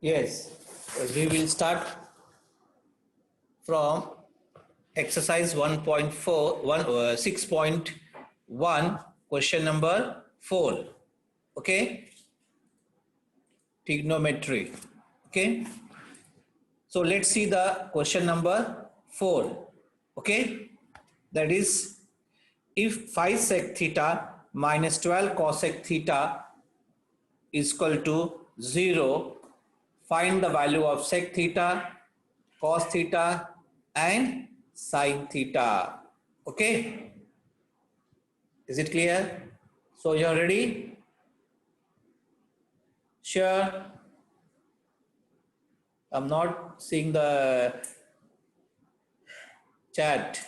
Yes, we will start from exercise 6.1, question number 4. Okay, trigonometry. Okay, so let's see the question number 4. Okay, that is, if 5 sec theta minus 12 cosec theta is equal to 0, find the value of sec theta, cos theta and sin theta. Okay, is it clear? So you are ready? Sure. I'm not seeing the chat.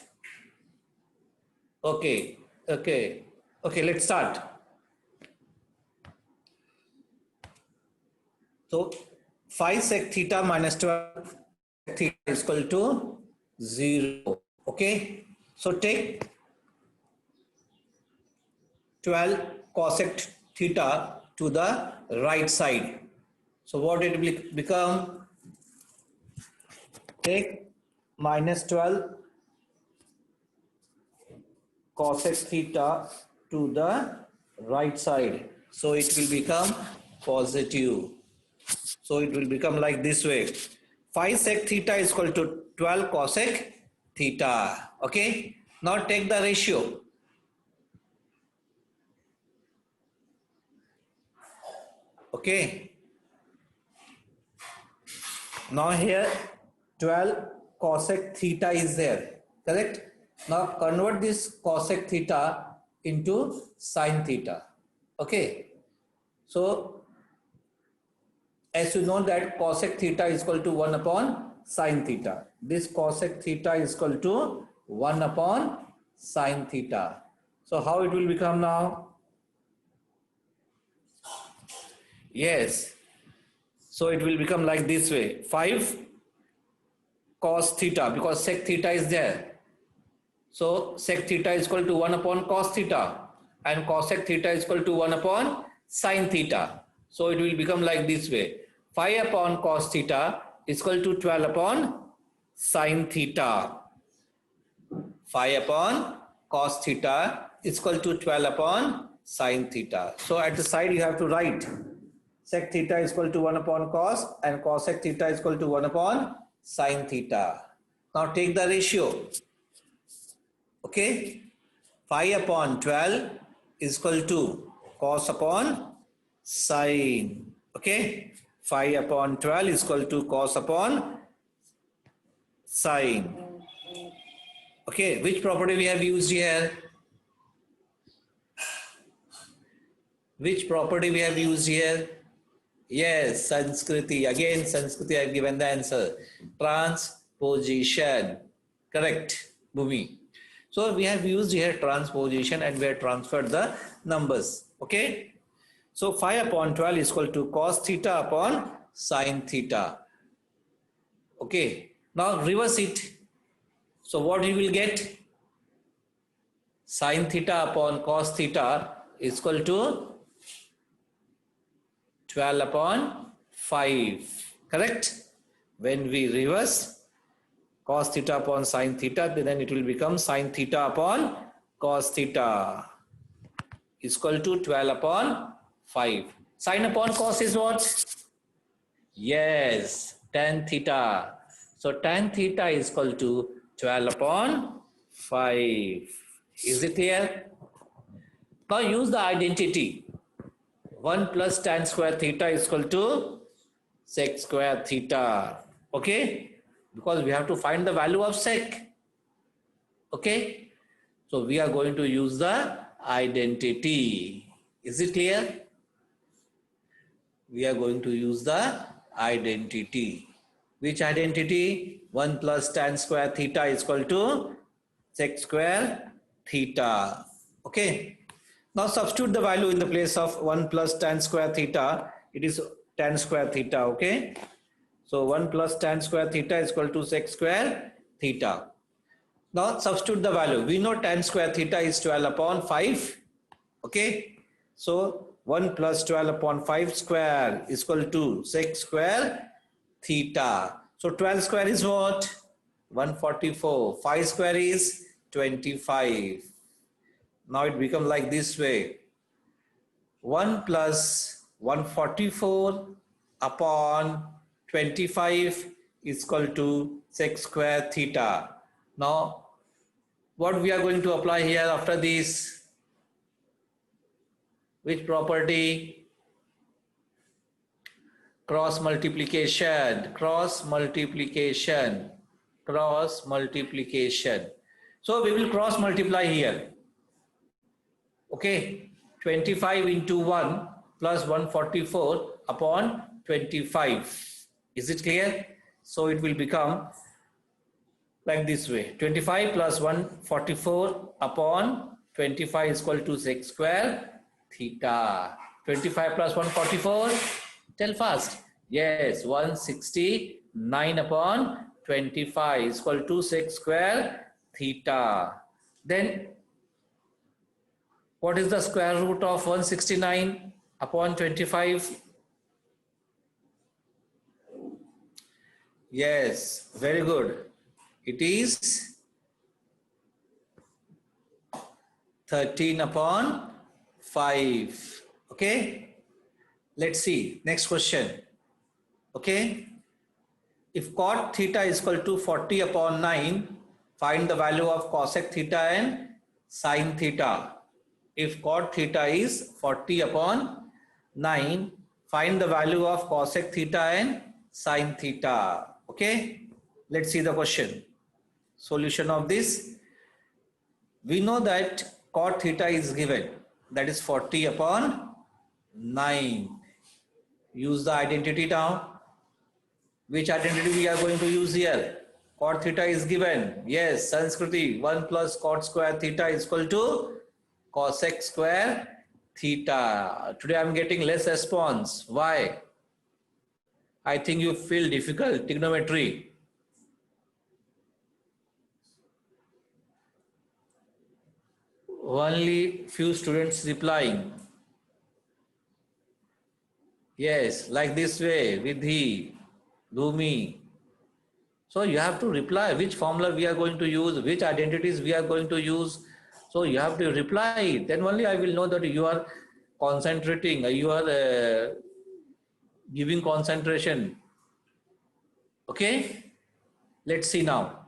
Okay, let's start. So 5 sec theta minus 12 sec theta is equal to 0. Okay, so take 12 cosec theta to the right side. So what it will become? Take minus 12 cosec theta to the right side. So it will become positive. So it will become like this way. 5 sec theta is equal to 12 cosec theta. Okay. Now take the ratio. Okay. Now here 12 cosec theta is there. Correct? Now convert this cosec theta into sin theta. Okay. So as you know that cosec theta is equal to 1 upon sin theta. This cosec theta is equal to 1 upon sin theta. So how it will become now? Yes. So it will become like this way. 5 cos theta, because sec theta is there. So sec theta is equal to 1 upon cos theta and cosec theta is equal to 1 upon sin theta. So it will become like this way. 5 upon cos theta is equal to 12 upon sin theta. 5 upon cos theta is equal to 12 upon sin theta. So at the side you have to write sec theta is equal to 1 upon cos and cosec theta is equal to 1 upon sin theta. Now take the ratio. Okay, 5 upon 12 is equal to cos upon sin. Okay, 5 upon 12 is equal to cos upon sin. Okay, which property we have used here? Which property we have used here? Yes, Sanskriti. Again, Sanskriti, I have given the answer. Transposition. Correct, Bhumi. So we have used here transposition and we have transferred the numbers. Okay. So 5 upon 12 is equal to cos theta upon sin theta. Okay. Now reverse it. So what you will get? Sin theta upon cos theta is equal to 12 upon 5. Correct? When we reverse cos theta upon sin theta, then it will become sin theta upon cos theta is equal to 12 upon 5. Sin upon cos is what? Yes, tan theta. So tan theta is equal to 12 upon 5. Is it clear? Now use the identity. 1 plus tan square theta is equal to sec square theta. Okay? Because we have to find the value of sec. Okay? So we are going to use the identity. Is it clear? We are going to use the identity. Which identity? 1 plus tan square theta is equal to sec square theta. Okay? Now substitute the value in the place of 1 plus tan square theta. It is tan square theta. Okay? So 1 plus tan square theta is equal to sec square theta. Now substitute the value. We know tan square theta is 12 upon 5. Okay. So 1 plus 12 upon 5 square is equal to sec square theta. So 12 square is what? 144. 5 square is 25. Now it becomes like this way. 1 plus 144 upon 25 is equal to sec square theta. Now, what we are going to apply here after this? Which property? Cross multiplication. Cross multiplication. Cross multiplication. So we will cross multiply here. Okay. 25 into 1 plus 144 upon 25. Is it clear? So it will become like this way. 25 plus 144 upon 25 is equal to sec square theta. 25 plus 144, tell fast. Yes, 169 upon 25 is equal to sec square theta. Then what is the square root of 169 upon 25? Yes, very good. It is 13 upon 5. Okay. Let's see. Next question. Okay. If cot theta is equal to 40 upon 9, find the value of cosec theta and sin theta. If cot theta is 40 upon 9, find the value of cosec theta and sin theta. Okay. Let's see the question. Solution of this. We know that cot theta is given. That is 40 upon 9. Use the identity now. Which identity we are going to use here? Cot theta is given. Yes, Sanskriti. 1 plus cot square theta is equal to cosec square theta. Today I am getting less response. Why? I think you feel difficult trigonometry. Only few students replying. Yes, like this way, Vidhi, Dhumi. So you have to reply which formula we are going to use, which identities we are going to use. So you have to reply. Then only I will know that you are concentrating, you are giving concentration. Okay? Let's see now.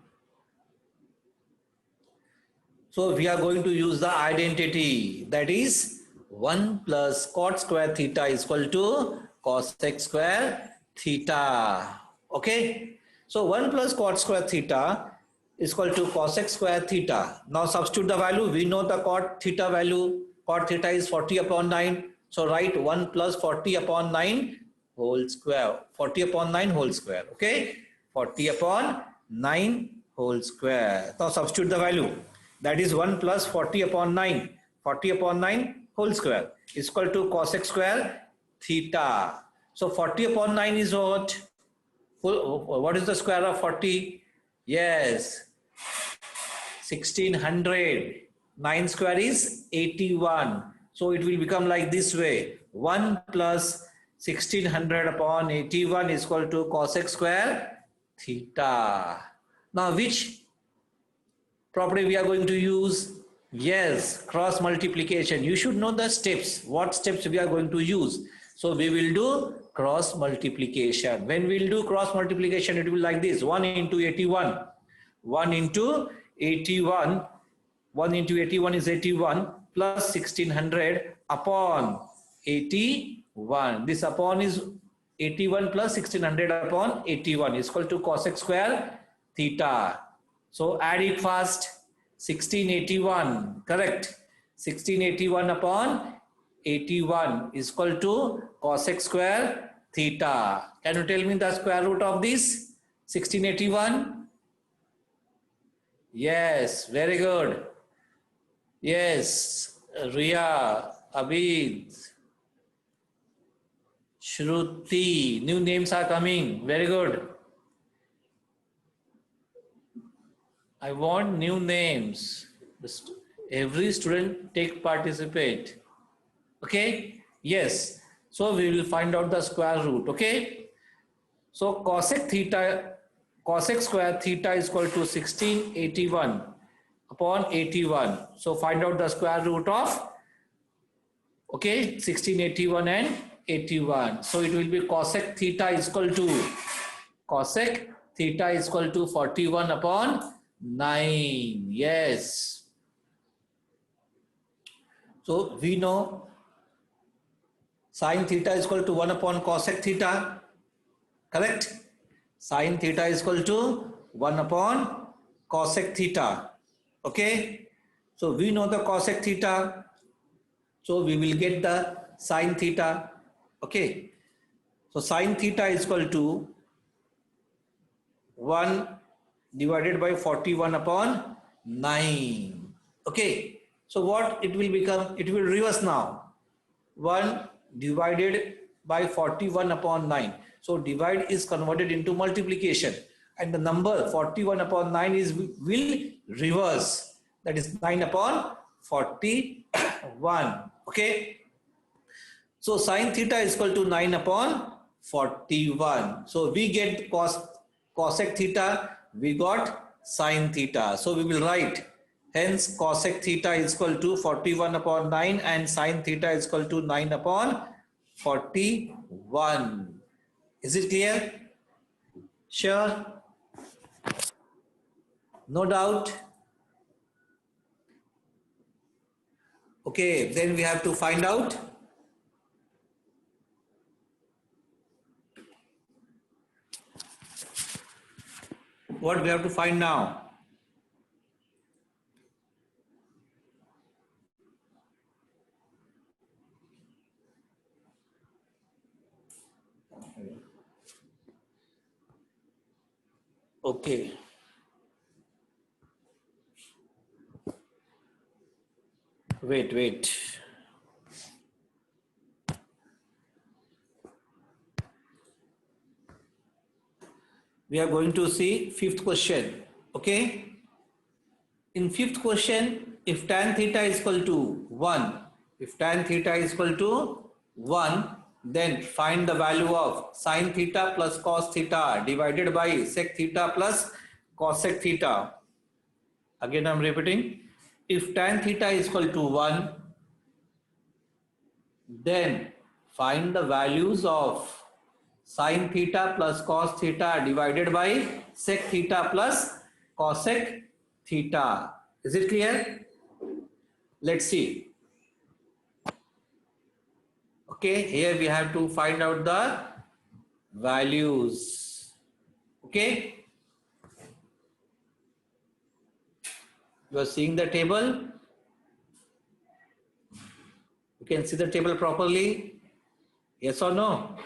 So we are going to use the identity, that is 1 plus cot square theta is equal to cosec square theta. Okay. So 1 plus cot square theta is equal to cosec square theta. Now substitute the value. We know the cot theta value. Cot theta is 40 upon 9. So write 1 plus 40 upon 9 whole square. 40 upon 9 whole square. Okay. 40 upon 9 whole square. Now substitute the value. That is 1 plus 40 upon 9. 40 upon 9 whole square is equal to cosec square theta. So 40 upon 9 is what? What is the square of 40? Yes, 1600. 9 square is 81. So it will become like this way. 1 plus 1600 upon 81 is equal to cosec square theta. Now which property we are going to use? Yes, cross multiplication. You should know the steps. What steps we are going to use? So we will do cross multiplication. When we will do cross multiplication, it will be like this. 1 into 81. 1 into 81. 1 into 81 is 81 plus 1600 upon 81. This upon is 81 plus 1600 upon 81 is equal to cosec square theta. So add it fast. 1681, correct. 1681 upon 81 is equal to cosec square theta. Can you tell me the square root of this? 1681? Yes, very good. Yes, Ria, Abid, Shruti, new names are coming. Very good. I want new names. Every student participate. Okay. Yes, so we will find out the square root. Okay, so cosec square theta is equal to 1681 upon 81. So find out the square root of, okay, 1681 and 81. So it will be cosec theta is equal to, cosec theta is equal to 41 upon 9. Yes, so we know sin theta is equal to 1 upon cosec theta, correct? Sin theta is equal to 1 upon cosec theta. Okay, so we know the cosec theta, so we will get the sin theta. Okay, so sin theta is equal to 1 divided by 41 upon 9. Okay, so what it will become? It will reverse now. 1 divided by 41 upon 9. So divide is converted into multiplication, and the number 41 upon 9 is will reverse, that is 9 upon 41. Okay, so sin theta is equal to 9 upon 41. So we get cosec theta, we got sin theta. So we will write, hence cosec theta is equal to 41 upon 9 and sin theta is equal to 9 upon 41. Is it clear? Sure? No doubt? Okay, then we have to find out. What we have to find now? Okay. Wait. We are going to see fifth question. Okay. In fifth question, if tan theta is equal to 1, if tan theta is equal to 1, then find the value of sin theta plus cos theta divided by sec theta plus cosec theta. Again, I am repeating. If tan theta is equal to 1, then find the values of sin theta plus cos theta divided by sec theta plus cosec theta. Is it clear? Let's see. Okay, here we have to find out the values. Okay, you are seeing the table. You can see the table properly. Yes or no?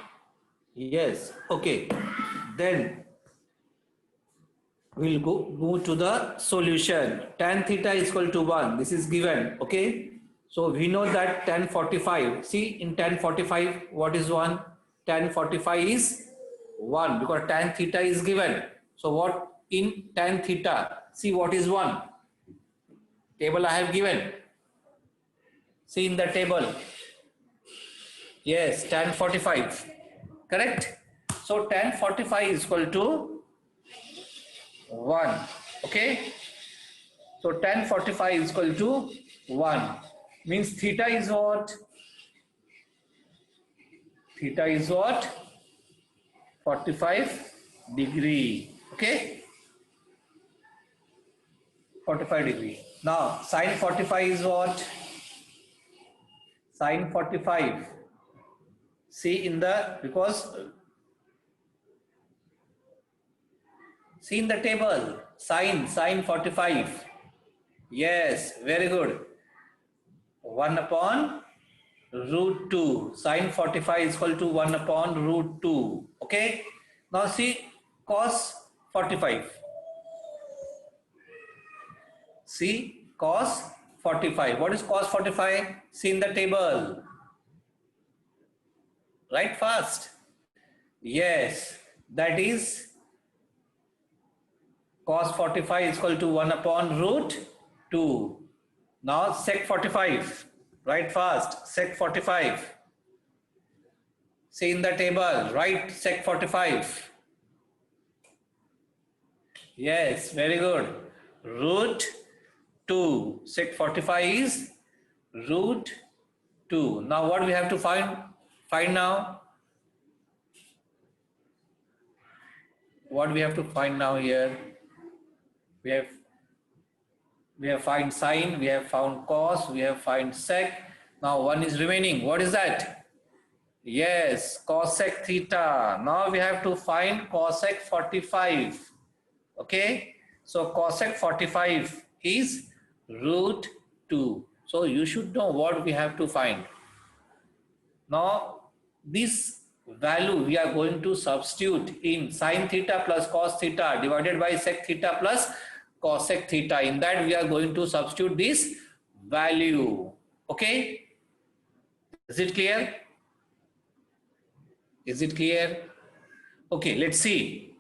Yes. Okay, then we'll move to the solution. Tan theta is equal to 1. This is given. Okay, so we know that tan 45. See, in tan 45, what is 1? Tan 45 is 1 because tan theta is given. So what in tan theta? See what is 1? Table I have given. See in the table. Yes, tan 45. Correct? So tan 45 is equal to 1. Okay? So tan 45 is equal to 1. Means theta is what? Theta is what? 45 degree. Okay? 45 degree. Now sin 45 is what? Sin 45. See in the, because see in the table, sin 45. Yes, very good. 1 upon root 2. Sin 45 is equal to 1 upon root 2. Okay. Now see cos 45. See cos 45. What is cos 45? See in the table. Write fast. Yes, that is cos 45 is equal to 1 upon root 2. Now sec 45. Write fast. Sec 45. See in the table, write sec 45. Yes, very good. Root 2. Sec 45 is root 2. Now what we have to find? Find now. What we have to find now here? We have find sine, we have found cos, we have find sec. Now one is remaining. What is that? Yes, cosec theta. Now we have to find cosec 45. Okay, so cosec 45 is root 2. So you should know what we have to find. Now this value we are going to substitute in sine theta plus cos theta divided by sec theta plus cosec theta. In that we are going to substitute this value. Okay, is it clear? Is it clear? Okay, let's see.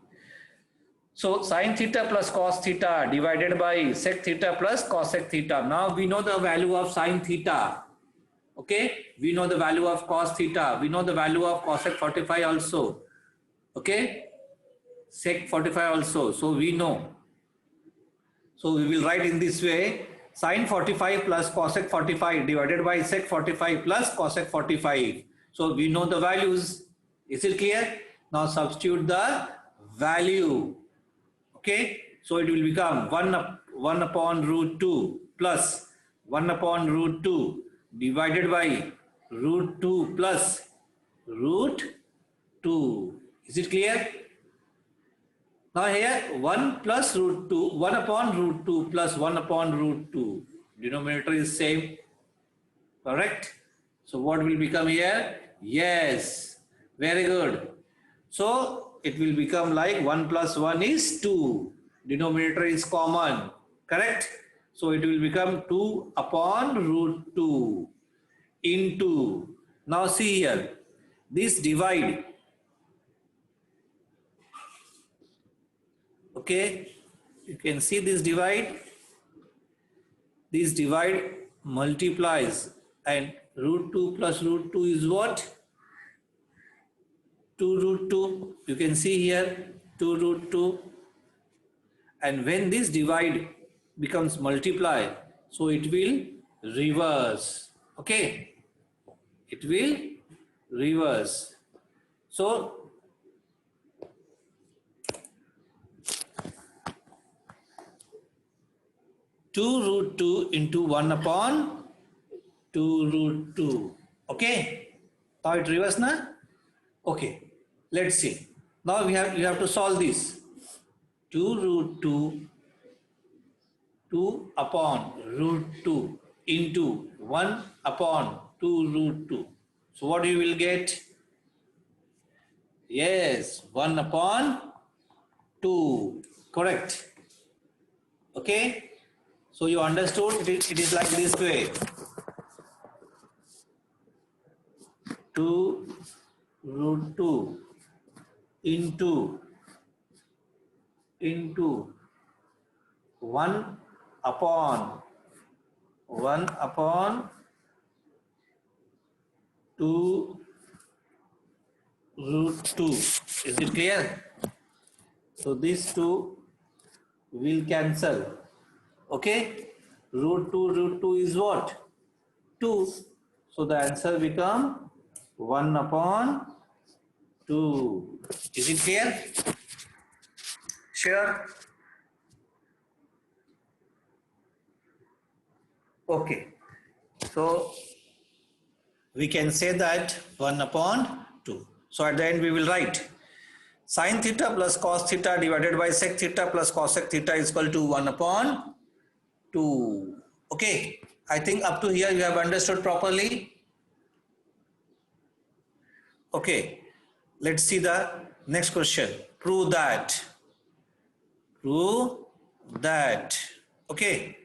So sine theta plus cos theta divided by sec theta plus cosec theta. Now we know the value of sine theta. Okay, we know the value of cos theta. We know the value of cosec 45 also. Okay, sec 45 also. So we know. So we will write in this way: sine 45 plus cosec 45 divided by sec 45 plus cosec 45. So we know the values. Is it clear? Now substitute the value. Okay, so it will become 1 upon root 2 plus 1 upon root 2 divided by root 2 plus root 2. Is it clear? Now here 1 plus root 2, 1 upon root 2 plus 1 upon root 2. Denominator is same. Correct? So what will become here? Yes. Very good. So it will become like 1 plus 1 is 2. Denominator is common. Correct? So it will become 2 upon root 2 into. Now see here. This divide. Okay. You can see this divide. This divide multiplies, and root 2 plus root 2 is what? 2 root 2. You can see here 2 root 2. And when this divide becomes multiply, so it will reverse. Okay, it will reverse. So two root 2 into 1 upon 2 root 2. Okay, now it reverse na? Okay, let's see. Now you have to solve this. 2 root 2 2 upon root 2 into 1 upon 2 root 2. So what you will get? Yes, 1 upon 2. Correct. Okay. So you understood it is like this way. 2 root 2 into 1 upon 2 root 2. Is it clear? So these two will cancel. Okay, root 2 is what? 2. So the answer become 1 upon 2. Is it clear? Sure. Okay, so we can say that 1 upon 2. So at the end we will write sine theta plus cos theta divided by sec theta plus cosec theta is equal to 1 upon 2. Okay, I think up to here you have understood properly. Okay, let's see the next question. Prove that. Okay,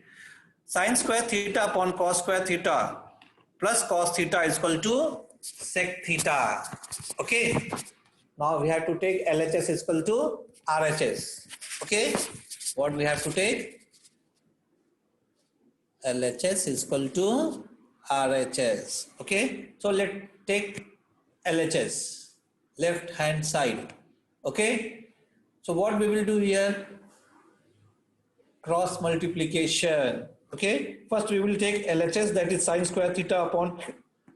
sine square theta upon cos square theta plus cos theta is equal to sec theta. Okay, now we have to take LHS is equal to RHS. Okay, what we have to take? LHS is equal to RHS. Okay, so let's take LHS. left hand side. Okay, so what we will do here, cross multiplication. Okay, first we will take LHS, that is sine square theta upon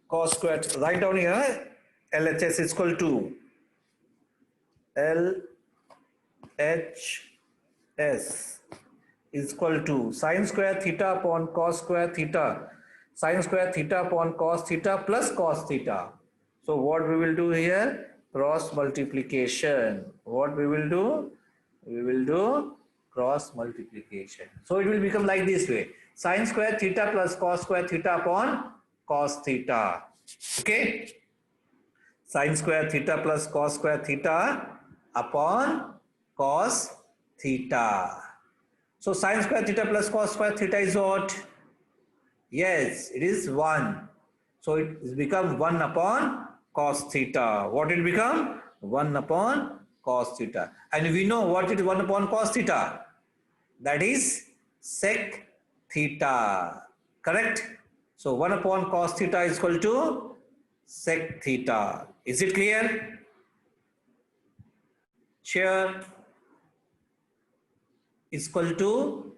cos square. Write down here, LHS is equal to LHS is equal to sine square theta upon cos square theta, sine square theta upon cos theta plus cos theta. So what we will do here, cross multiplication. What we will do, we will do cross multiplication. So it will become like this way, sine square theta plus cos square theta upon cos theta. Okay, sine square theta plus cos square theta upon cos theta. So sine square theta plus cos square theta is what? Yes, it is 1. So it is become 1 upon cos theta. What it become? 1 upon cos theta. And we know what it is 1 upon cos theta. That is sec theta. Correct? So 1 upon cos theta is equal to sec theta. Is it clear? Here is equal to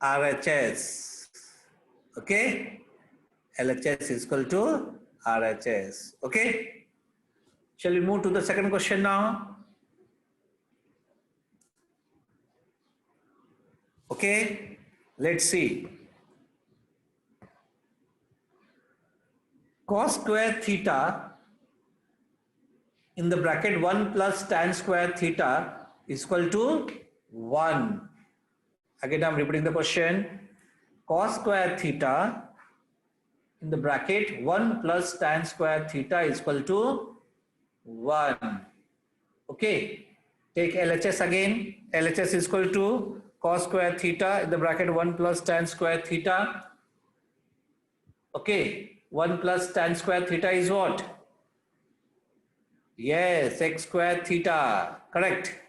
RHS. Okay, LHS is equal to RHS. Okay, shall we move to the second question now? Okay, let's see. Cos square theta in the bracket 1 plus tan square theta is equal to 1. Again, I am repeating the question. Cos square theta in the bracket 1 plus tan square theta is equal to 1. Okay, take LHS again. LHS is equal to cos square theta in the bracket 1 plus tan square theta. Okay, 1 plus tan square theta is what? Yes, sec square theta. Correct.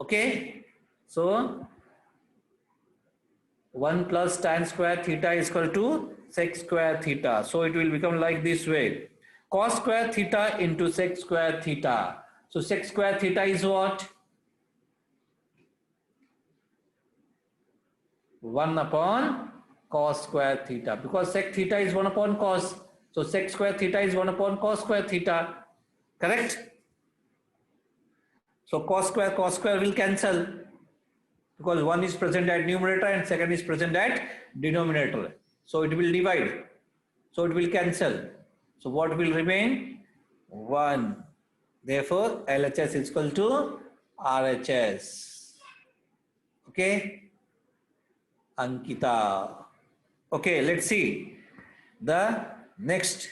Okay, so 1 plus tan square theta is equal to sec square theta. So it will become like this way. Cos square theta into sec square theta. So sec square theta is what? 1 upon cos square theta. Because sec theta is 1 upon cos. So sec square theta is 1 upon cos square theta. Correct? So cos square will cancel. Because one is present at numerator and second is present at denominator. So it will divide. So it will cancel. So what will remain? 1. Therefore, LHS is equal to RHS. Okay? Ankita. Okay, let's see the next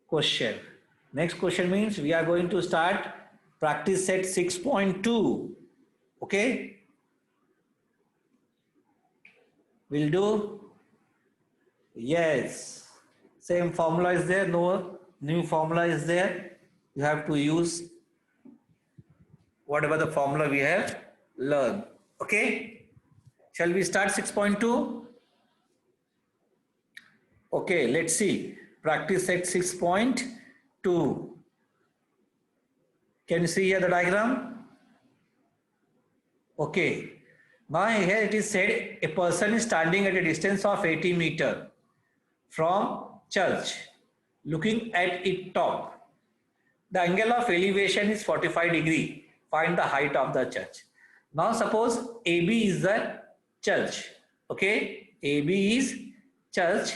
question. Next question means we are going to start practice set 6.2. Okay, will do. Yes, same formula is there, no new formula is there. You have to use whatever the formula we have learned. Okay, shall we start 6.2? Okay, let's see practice set 6.2. Can you see here the diagram? Okay. Now here it is said a person is standing at a distance of 80 meters from church, looking at its top. The angle of elevation is 45 degree. Find the height of the church. Now suppose AB is the church. Okay, AB is church,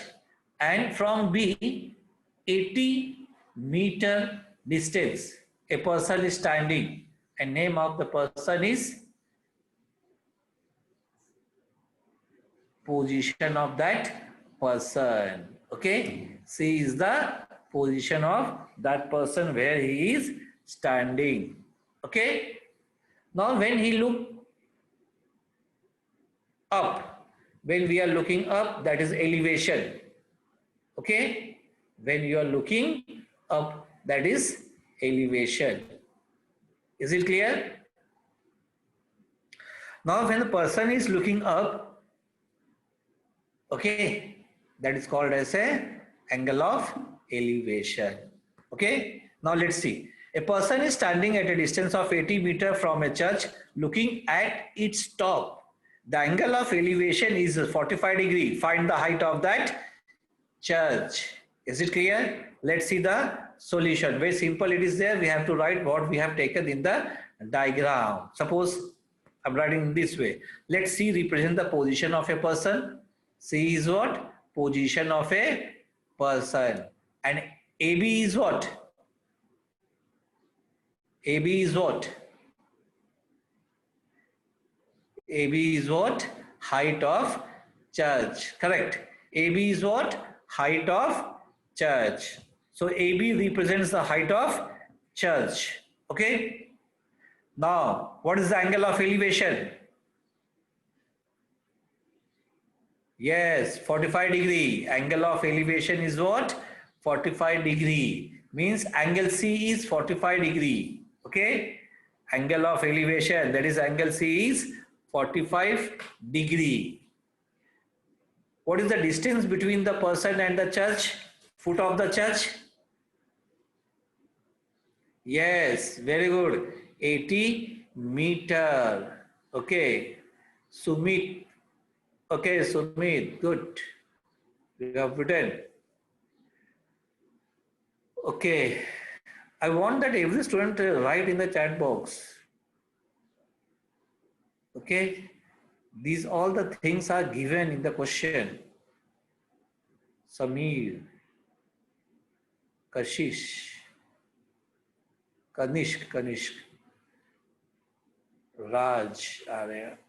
and from B 80 meter distance a person is standing, and name of the person is position of that person. Okay, C is the position of that person where he is standing. Okay, now when he look up, when we are looking up, that is elevation. Okay, when you are looking up, that is elevation. Is it clear? Now when the person is looking up, okay, that is called as a Angle of elevation. Okay. Now let's see. A person is standing at a distance of 80 meters from a church looking at its top. The angle of elevation is 45 degree. Find the height of that church. Is it clear? Let's see the solution. Very simple it is there. We have to write what we have taken in the diagram. Suppose I'm writing in this way. Let's see represent the position of a person. C is what? Position of a person. And AB is what? AB is what? AB is what? Height of church. Correct. AB is what? Height of church. So AB represents the height of church. Okay. Now, what is the angle of elevation? Yes, 45 degree. Angle of elevation is what? 45 degree. Means angle C is 45 degree. Okay. Angle of elevation, that is angle C is 45 degree. What is the distance between the person and the church? Foot of the church? Yes, very good. 80 meter. Okay. Sumit. Okay, Sumit. Good. You have written. Okay. I want that every student write in the chat box. Okay. These all the things are given in the question. Samir, Kashish, Kanishk, Raj are there.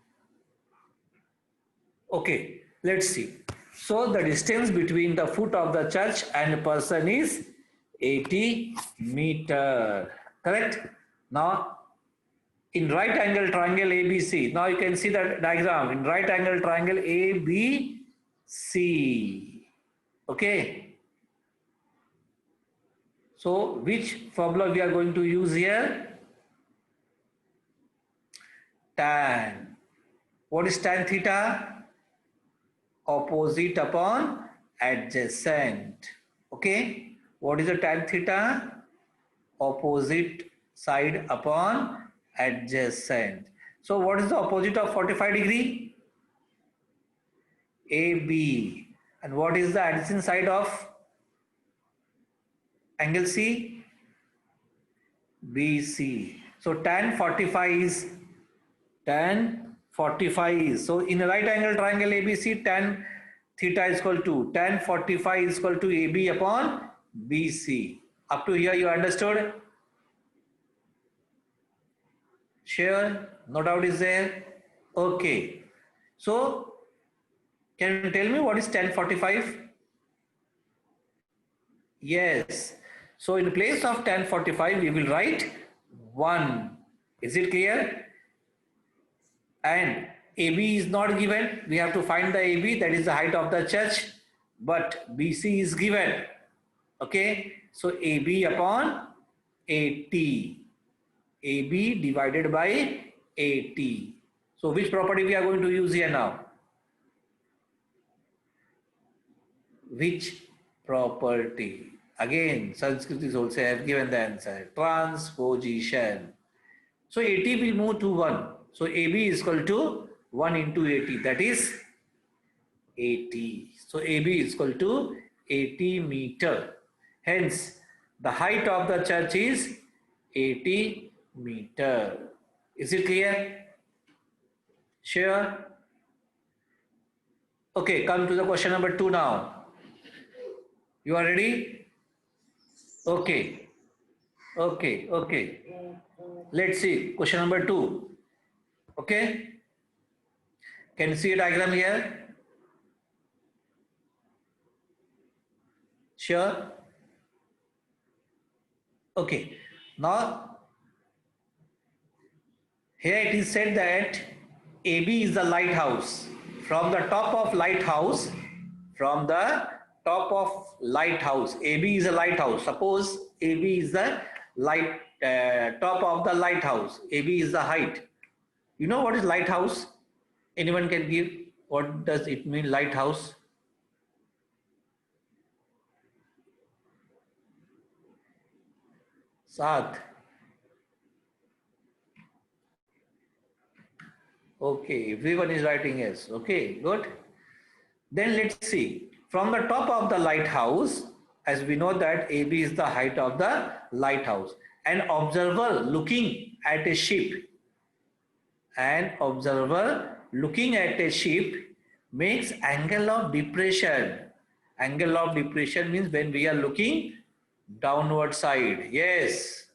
Okay, let's see. So the distance between the foot of the church and a person is 80 meter. Correct? Now, in right angle triangle ABC, now you can see the diagram. In right angle triangle ABC. Okay. So, which formula we are going to use here? Tan. What is tan theta? Opposite upon adjacent. Okay. What is the tan theta? Opposite side upon adjacent. So what is the opposite of 45 degree? AB. And what is the adjacent side of angle C? BC. So tan 45 is tan 45 is. So in a right angle triangle ABC, tan theta is equal to tan 45 is equal to AB upon BC. Up to here you understood? Sure, no doubt is there. Okay. So can you tell me what is tan 45? Yes. So in place of tan 45 we will write 1. Is it clear? And AB is not given. We have to find the AB, that is the height of the church. But BC is given. Okay. So AB upon 80. AB divided by 80. So which property we are going to use here now? Which property? Again, Sanskrit is also have given the answer. Transposition. So 80 will move to 1. So AB is equal to 1 into 80. That is 80. So AB is equal to 80 meter. Hence, the height of the church is 80 meter. Is it clear? Sure? Okay, come to the question number 2 now. You are ready? Okay. Let's see. Question number 2. Okay. Can you see a diagram here? Sure? Okay. Now, here it is said that AB is the lighthouse. From the top of lighthouse, AB is a lighthouse. Suppose AB is the top of the lighthouse. AB is the height. You know what is lighthouse? Anyone can give? What does it mean, lighthouse? 7. Okay, everyone is writing yes. Okay, good. Then let's see. From the top of the lighthouse, as we know that AB is the height of the lighthouse. An observer looking at a ship, an observer looking at a ship makes angle of depression. Angle of depression means when we are looking downward side. Yes.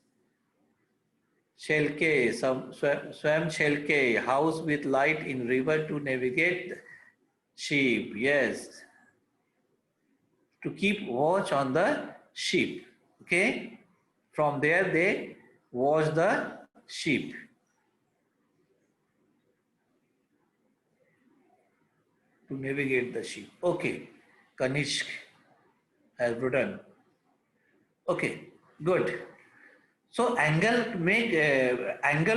Shelke, swam Shelke, house with light in river to navigate ship. Yes, to keep watch on the ship. Okay, from there they watch the ship. To navigate the ship. Okay, Kanishk has written. Okay, good. So angle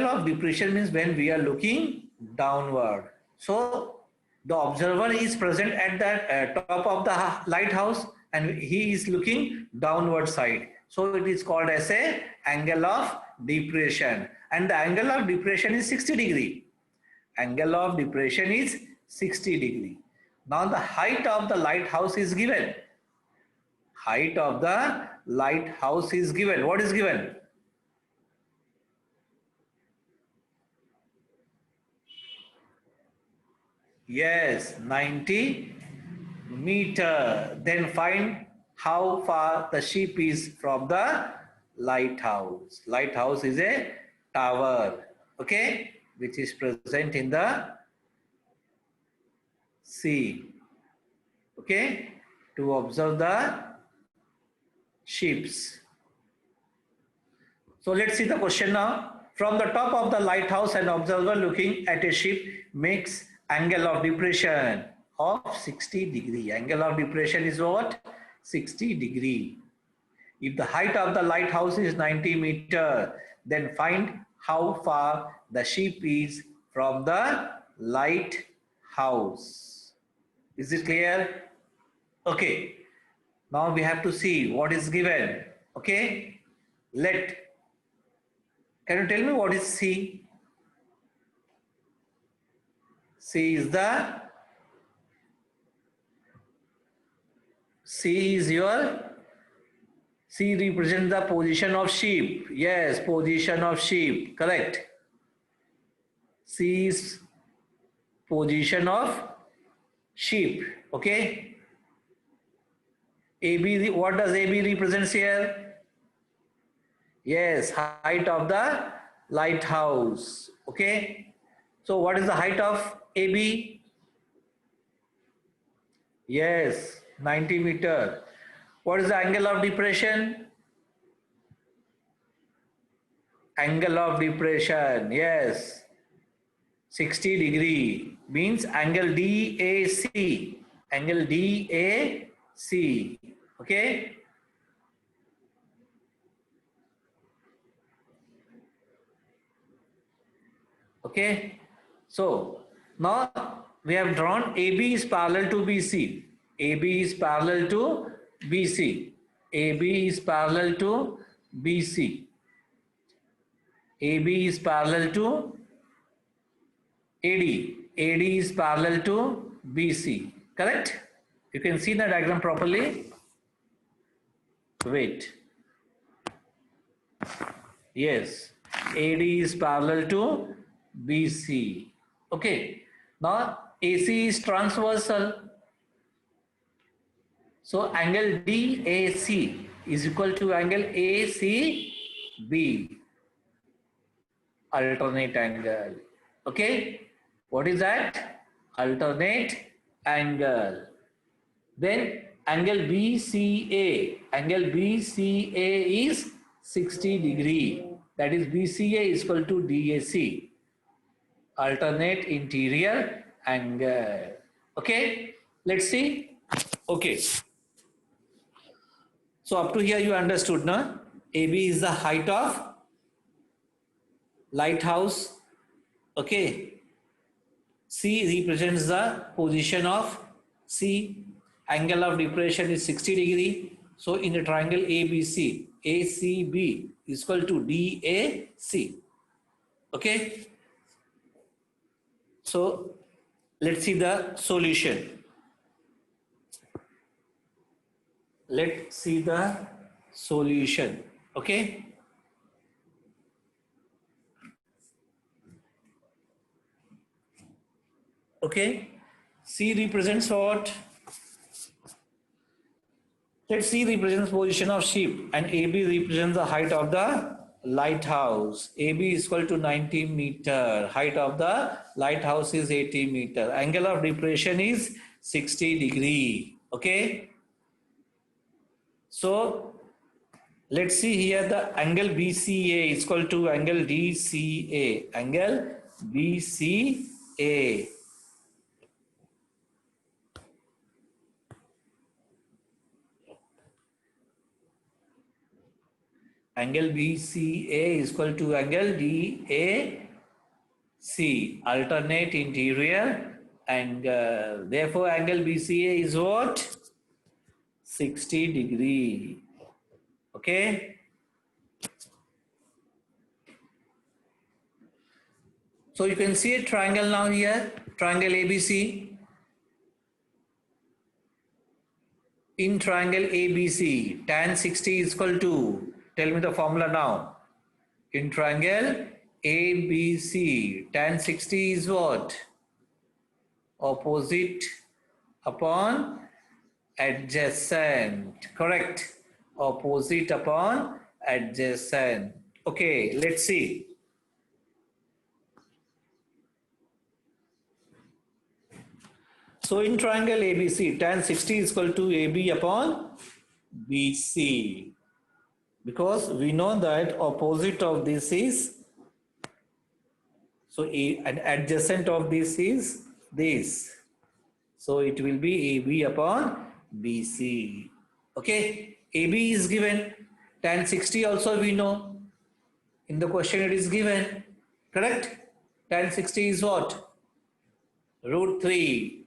of depression means when we are looking downward. So the observer is present at the top of the lighthouse and he is looking downward side. So it is called as a angle of depression, and the angle of depression is 60 degree. Angle of depression is 60 degree. Now the height of the lighthouse is given. Height of the lighthouse is given. What is given? Yes, 90 meter. Then find how far the ship is from the lighthouse. Lighthouse is a tower, okay, which is present in the sea, okay, to observe the ships. So let's see the question now. From the top of the lighthouse, an observer looking at a ship makes angle of depression of 60 degree. Angle of depression is what? 60 degree. If the height of the lighthouse is 90 meter, then find how far the ship is from the lighthouse. Is it clear? Okay. Now we have to see what is given. Okay. Can you tell me what is C? C is your C represents the position of sheep. Yes, position of sheep. Correct. C is position of sheep. Okay. AB, what does AB represents here? Yes, height of the lighthouse. Okay. So what is the height of AB? Yes, 90 meter. What is the angle of depression? Angle of depression, yes, 60 degree means angle DAC. Angle DAC. Okay. Okay. So now we have drawn AB is parallel to BC. AB is parallel to BC. AB is parallel to BC. AB is parallel to AD. AD is parallel to BC. Correct? You can see the diagram properly. Wait. Yes. AD is parallel to BC. Okay. Now AC is transversal. So angle DAC is equal to angle ACB. Alternate angle. Okay. What is that? Alternate angle. Then angle BCA. Angle BCA is 60 degree. That is BCA is equal to DAC. Alternate interior angle. Okay. Let's see. Okay. So up to here you understood, no? AB is the height of lighthouse. Okay. C represents the position of C. Angle of depression is 60 degree. So in a triangle ABC, ACB is equal to DAC. Okay. So let's see the solution. Let's see the solution. Okay. Okay. C represents what? Let C represents position of sheep and AB represents the height of the lighthouse. AB is equal to 90 meter. Height of the lighthouse is 80 meter. Angle of depression is 60 degree. Okay. So let's see here the angle BCA is equal to angle DCA. Angle BCA. Angle BCA is equal to angle DAC, alternate interior, and therefore angle BCA is what? 60 degree. Okay. So you can see a triangle now here, triangle ABC. In triangle ABC, tan 60 is equal to, tell me the formula now. In triangle ABC, tan 60 is what? Opposite upon adjacent. Correct. Opposite upon adjacent. Okay, let's see. So in triangle ABC, tan 60 is equal to AB upon BC. Because we know that opposite of this is, so an adjacent of this is this. So it will be AB upon BC. Okay, AB is given. Tan 60 also we know. In the question it is given. Correct? Tan 60 is what? Root 3.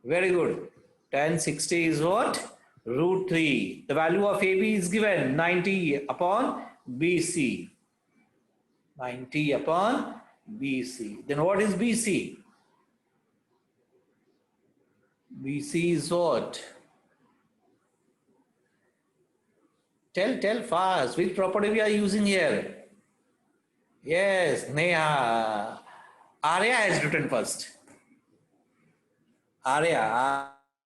Very good. Tan 60 is what? Root 3. The value of AB is given 90 upon BC. 90 upon BC. Then what is BC? BC is what? Tell fast. Which property we are using here? Yes, Neha. Arya has written first. Arya.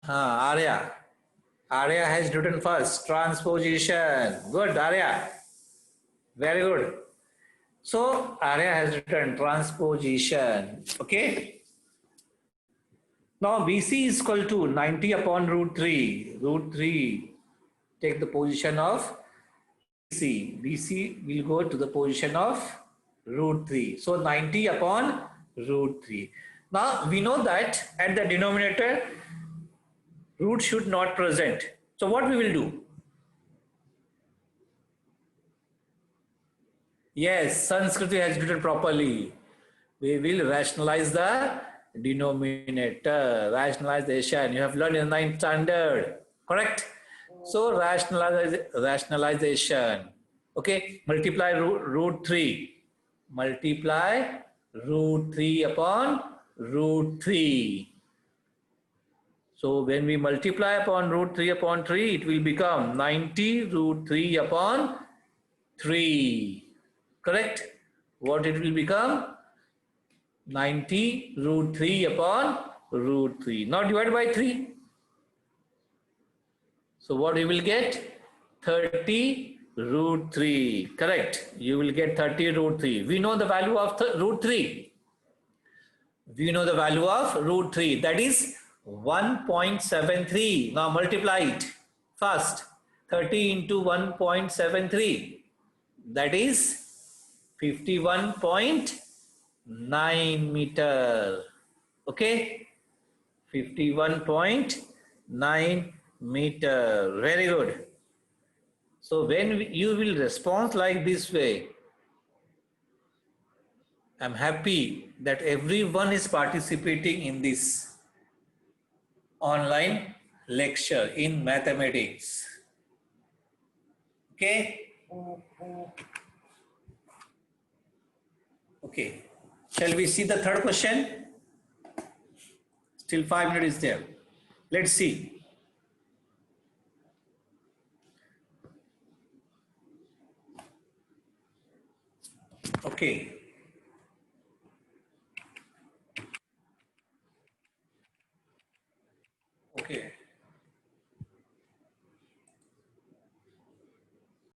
Arya. Arya has written first. Transposition. Good, Arya. Very good. So Arya has written transposition. Okay. Now BC is equal to 90 upon root 3. Root 3. Take the position of BC. BC will go to the position of root 3. So 90 upon root 3. Now we know that at the denominator, root should not present. So what we will do? Yes, Sanskriti has written properly. We will rationalize the denominator. Rationalization. You have learned in 9th standard. Correct? So rationalization. Okay. Multiply root 3. Multiply root 3 upon root 3. So when we multiply upon root 3 upon 3, it will become 90 root 3 upon 3. Correct? What it will become? 90 root 3 upon root 3. Now divide by 3. So what you will get? 30 root 3. Correct. You will get 30 root 3. We know the value of root 3. We know the value of root 3. That is 1.73. Now multiply it first. 30 into 1.73. That is 51.9 meter. Okay. 51.9 meter. Very good. So when you will respond like this way, I'm happy that everyone is participating in this online lecture in mathematics. Okay. Okay. Shall we see the third question? Still 5 minutes is there. Let's see. Okay. Okay.